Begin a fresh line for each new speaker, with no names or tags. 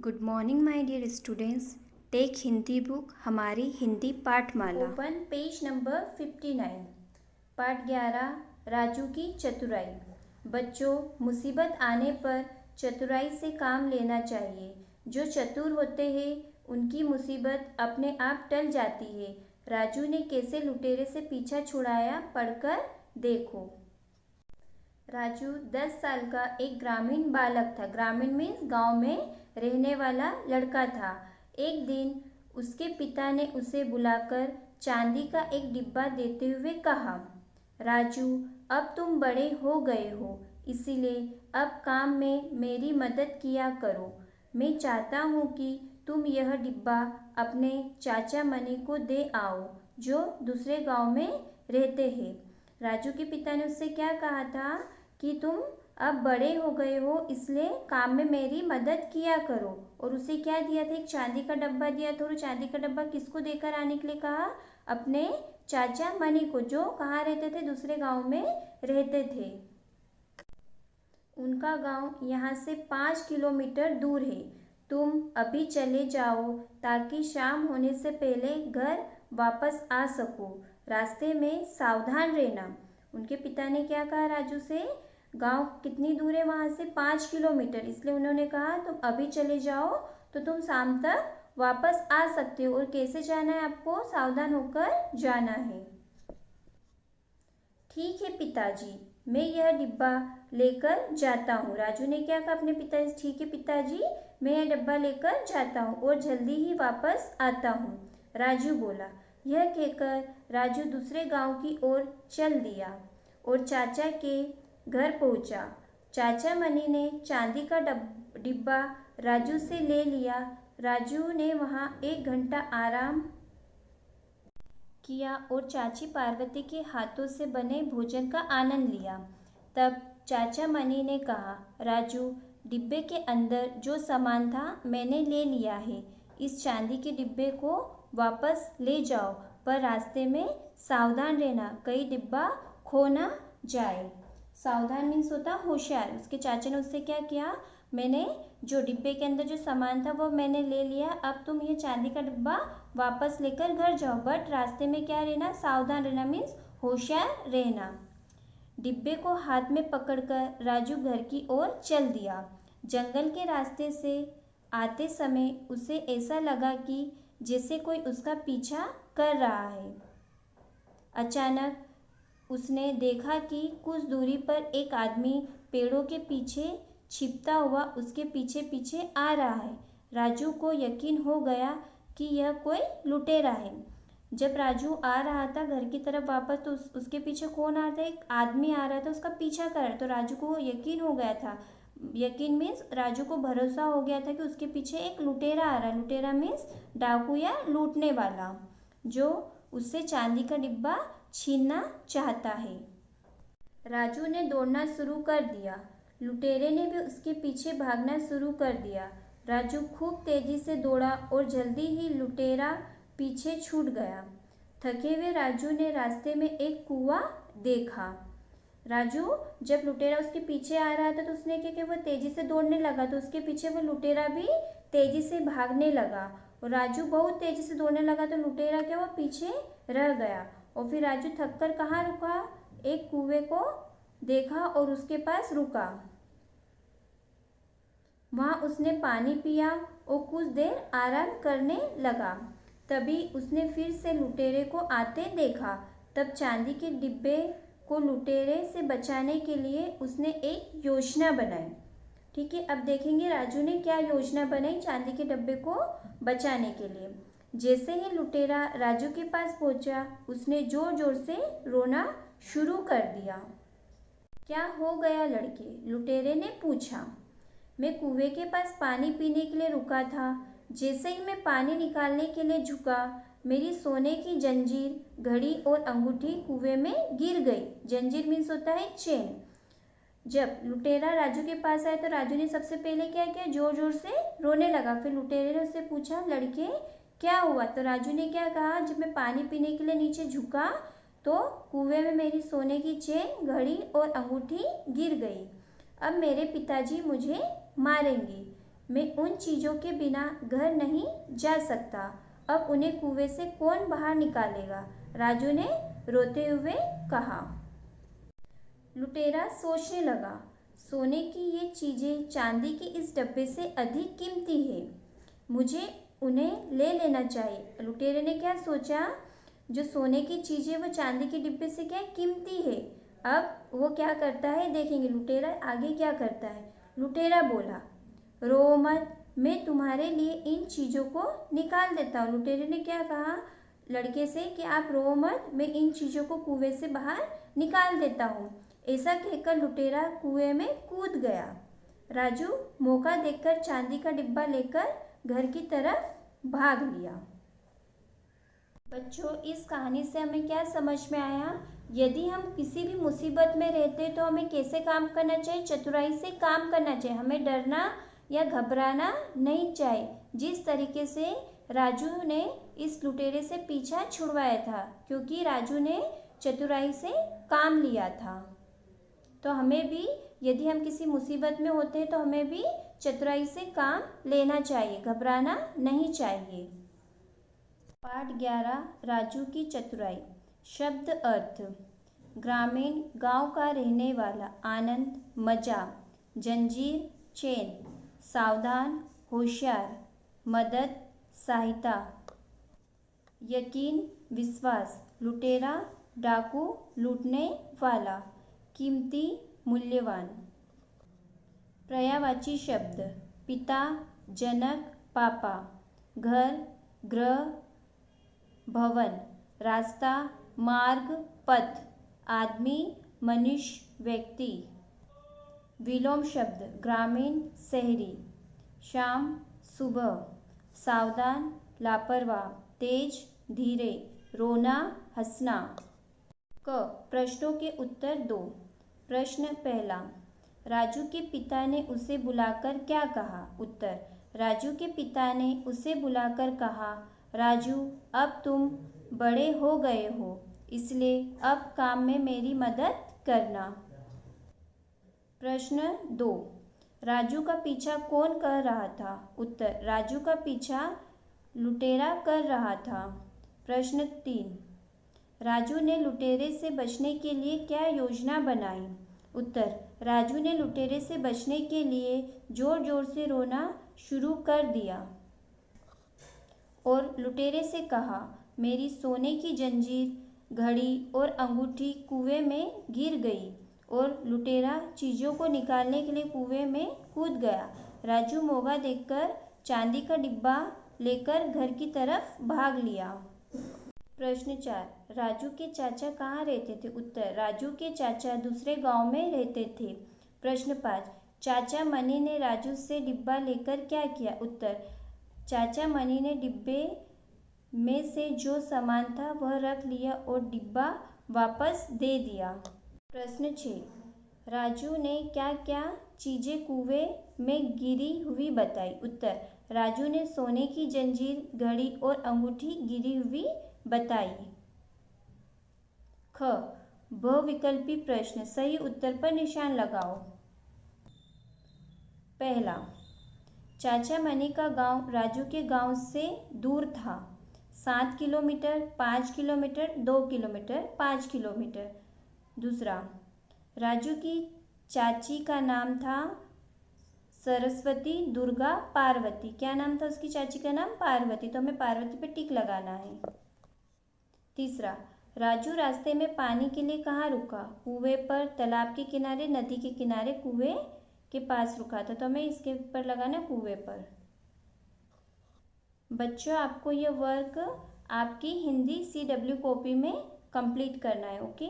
Good morning my dear students. Take Hindi book हमारी हिंदी पाठमाला।
Open page number 59। पाठ 11 राजू की चतुराई। बच्चों, मुसीबत आने पर चतुराई से काम लेना चाहिए। जो चतुर होते हैं उनकी मुसीबत अपने आप टल जाती है। राजू ने कैसे लुटेरे से पीछा छुड़ाया, पढ़कर देखो। राजू 10 साल का एक ग्रामीण बालक था। ग्रामीण मीन्स गांव में रहने वाला लड़का था। एक दिन उसके पिता ने उसे बुलाकर चांदी का एक डिब्बा देते हुए कहा, राजू, अब तुम बड़े हो गए हो, इसीलिए अब काम में मेरी मदद किया करो। मैं चाहता हूँ कि तुम यह डिब्बा अपने चाचा मनी को दे आओ, जो दूसरे गांव में रहते हैं। राजू के पिता ने उससे क्या कहा था कि तुम अब बड़े हो गए हो, इसलिए काम में मेरी मदद किया करो। और उसे क्या दिया था? एक चांदी का डब्बा दिया था। और चांदी का डब्बा किसको देकर आने के लिए कहा? अपने चाचा मनी को, जो कहाँ रहते थे? दूसरे गांव में रहते थे। उनका गांव यहाँ से 5 किलोमीटर दूर है। तुम अभी चले जाओ ताकि शाम होने से पहले घर वापस आ सको। रास्ते में सावधान रहना। उनके पिता ने क्या कहा राजू से? गांव कितनी दूर है वहाँ से? 5 किलोमीटर। इसलिए उन्होंने कहा तुम अभी चले जाओ तो तुम शाम तक वापस आ सकते हो। और कैसे जाना है आपको? सावधान होकर जाना है। ठीक है पिताजी, मैं यह डिब्बा लेकर जाता हूँ। राजू ने क्या कहा अपने पिताजी? ठीक है पिताजी, मैं यह डिब्बा लेकर जाता हूँ और जल्दी ही वापस आता हूँ, राजू बोला। यह कहकर राजू दूसरे गांव की ओर चल दिया और चाचा के घर पहुंचा। चाचा मनी ने चांदी का डिब्बा राजू से ले लिया। राजू ने वहां 1 घंटा आराम किया और चाची पार्वती के हाथों से बने भोजन का आनंद लिया। तब चाचा मनी ने कहा, राजू, डिब्बे के अंदर जो सामान था मैंने ले लिया है। इस चांदी के डिब्बे को वापस ले जाओ, पर रास्ते में सावधान रहना, कहीं डिब्बा खो ना जाए। सावधान मीन्स होता होशियार। उसके चाचा ने उससे क्या किया? मैंने जो डिब्बे के अंदर जो सामान था वो मैंने ले लिया, अब तुम ये चांदी का डिब्बा वापस लेकर घर जाओ, बट रास्ते में क्या रहना? सावधान रहना मीन्स होशियार रहना। डिब्बे को हाथ में पकड़कर राजू घर की ओर चल दिया। जंगल के रास्ते से आते समय उसे ऐसा लगा कि जैसे कोई उसका पीछा कर रहा है। अचानक उसने देखा कि कुछ दूरी पर एक आदमी पेड़ों के पीछे छिपता हुआ उसके पीछे पीछे आ रहा है। राजू को यकीन हो गया कि यह कोई लुटेरा है। जब राजू आ रहा था घर की तरफ वापस, तो उसके पीछे कौन आ रहा था? एक आदमी आ रहा था, उसका पीछा कर रहा था। तो राजू को यकीन हो गया था। यकीन मीन्स राजू को भरोसा हो गया था कि उसके पीछे एक लुटेरा आ रहा है। लुटेरा मीन्स डाकू या लूटने वाला, जो उससे चांदी का डिब्बा छीनना चाहता है। राजू ने दौड़ना शुरू कर दिया। लुटेरे ने भी उसके पीछे भागना शुरू कर दिया। राजू खूब तेजी से दौड़ा और जल्दी ही लुटेरा पीछे छूट गया। थके हुए राजू ने रास्ते में एक कुआं देखा। राजू जब लुटेरा उसके पीछे आ रहा था तो उसने क्या किया? वो तेजी से दौड़ने लगा, तो उसके पीछे वो लुटेरा भी तेजी से भागने लगा। और राजू बहुत तेजी से दौड़ने लगा तो लुटेरा क्या? वो पीछे रह गया। और फिर राजू थक कर कहाँ रुका? एक कुएं को देखा और उसके पास रुका। वहां उसने पानी पिया और कुछ देर आराम करने लगा। तभी उसने फिर से लुटेरे को आते देखा। तब चांदी के डिब्बे को लुटेरे से बचाने के लिए उसने एक योजना बनाई। ठीक है, अब देखेंगे राजू ने क्या योजना बनाई चांदी के डिब्बे को बचाने के लिए। जैसे ही लुटेरा राजू के पास पहुंचा, उसने जोर जोर से रोना शुरू कर दिया। क्या हो गया लड़के? लुटेरे ने पूछा। मैं कुएं के पास पानी पीने के लिए रुका था। जैसे ही मैं पानी निकालने के लिए झुका, मेरी सोने की जंजीर, घड़ी और अंगूठी कुएं में गिर गई। जंजीर मीन्स होता है चेन। जब लुटेरा राजू के पास आया तो राजू ने सबसे पहले क्या किया? जोर जोर से रोने लगा। फिर लुटेरे ने उससे पूछा, लड़के क्या हुआ? तो राजू ने क्या कहा? जब मैं पानी पीने के लिए नीचे झुका तो कुएं में मेरी सोने की चेन, घड़ी और अंगूठी गिर गई। अब मेरे पिताजी मुझे मारेंगे। मैं उन चीज़ों के बिना घर नहीं जा सकता। अब उन्हें कुएं से कौन बाहर निकालेगा? राजू ने रोते हुए कहा। लुटेरा सोचने लगा, सोने की ये चीज़ें चांदी के इस डब्बे से अधिक कीमती है, मुझे उन्हें ले लेना चाहिए। लुटेरे ने क्या सोचा, जो सोने की चीज़ें वो चांदी के डिब्बे से क्या कीमती है। अब वो क्या करता है देखेंगे, लुटेरा आगे क्या करता है। लुटेरा बोला, रो मत, मैं तुम्हारे लिए इन चीज़ों को निकाल देता हूँ। लुटेरे ने क्या कहा लड़के से कि आप रो मत, मैं इन चीज़ों को कुएं से बाहर निकाल देता हूँ। ऐसा कहकर लुटेरा कुएं में कूद गया। राजू मौका देखकर चांदी का डिब्बा लेकर घर की तरफ भाग लिया। बच्चों, इस कहानी से हमें क्या समझ में आया? यदि हम किसी भी मुसीबत में रहते हैं तो हमें कैसे काम करना चाहिए? चतुराई से काम करना चाहिए। हमें डरना या घबराना नहीं चाहिए। जिस तरीके से राजू ने इस लुटेरे से पीछा छुड़वाया था, क्योंकि राजू ने चतुराई से काम लिया था। तो हमें भी, यदि हम किसी मुसीबत में होते हैं तो हमें भी चतुराई से काम लेना चाहिए, घबराना नहीं चाहिए। पाठ 11, राजू की चतुराई। शब्द अर्थ। ग्रामीण, गांव का रहने वाला, आनंद, मजा, जंजीर, चेन, सावधान, होशियार, मदद, सहायता, यकीन, विश्वास, लुटेरा, डाकू, लूटने वाला, कीमती, मूल्यवान। पर्यायवाची शब्द। पिता, जनक, पापा, घर, गृह, भवन, रास्ता, मार्ग, पथ, आदमी, मनुष्य, व्यक्ति। विलोम शब्द। ग्रामीण, शहरी, शाम, सुबह, सावधान, लापरवाह, तेज, धीरे, रोना, हंसना। क, प्रश्नों के उत्तर दो। प्रश्न पहला, राजू के पिता ने उसे बुलाकर क्या कहा? उत्तर, राजू के पिता ने उसे बुलाकर कहा, राजू, अब तुम बड़े हो गए हो, इसलिए अब काम में मेरी मदद करना। प्रश्न 2, राजू का पीछा कौन कर रहा था? उत्तर, राजू का पीछा लुटेरा कर रहा था। प्रश्न 3, राजू ने लुटेरे से बचने के लिए क्या योजना बनाई? उत्तर, राजू ने लुटेरे से बचने के लिए जोर जोर से रोना शुरू कर दिया और लुटेरे से कहा, मेरी सोने की जंजीर, घड़ी और अंगूठी कुएं में गिर गई। और लुटेरा चीज़ों को निकालने के लिए कुएं में कूद गया। राजू मौका देखकर चांदी का डिब्बा लेकर घर की तरफ भाग लिया। प्रश्न 4, राजू के चाचा कहाँ रहते थे? उत्तर, राजू के चाचा दूसरे गांव में रहते थे। प्रश्न 5, चाचा मनी ने राजू से डिब्बा लेकर क्या किया? उत्तर, चाचा मनी ने डिब्बे में से जो सामान था वह रख लिया और डिब्बा वापस दे दिया। प्रश्न 6, राजू ने क्या क्या चीज़ें कुएं में गिरी हुई बताई? उत्तर, राजू ने सोने की जंजीर, घड़ी और अंगूठी गिरी हुई बताई। ख, बहुविकल्पी प्रश्न, सही उत्तर पर निशान लगाओ। पहला, चाचा मनी का गांव राजू के गांव से दूर था। 7 किलोमीटर, 5 किलोमीटर, 2 किलोमीटर, 5 किलोमीटर। दूसरा, राजू की चाची का नाम था सरस्वती, दुर्गा, पार्वती। क्या नाम था उसकी चाची का? नाम पार्वती। तो हमें पार्वती पे टिक लगाना है। तीसरा, राजू रास्ते में पानी के लिए कहाँ रुका? कुएं पर, तालाब के किनारे, नदी के किनारे, कुएं के पास रुका था। तो हमें इसके ऊपर लगाना है, कुएं पर। बच्चों, आपको यह वर्क आपकी हिंदी CW कॉपी में कंप्लीट करना है। ओके।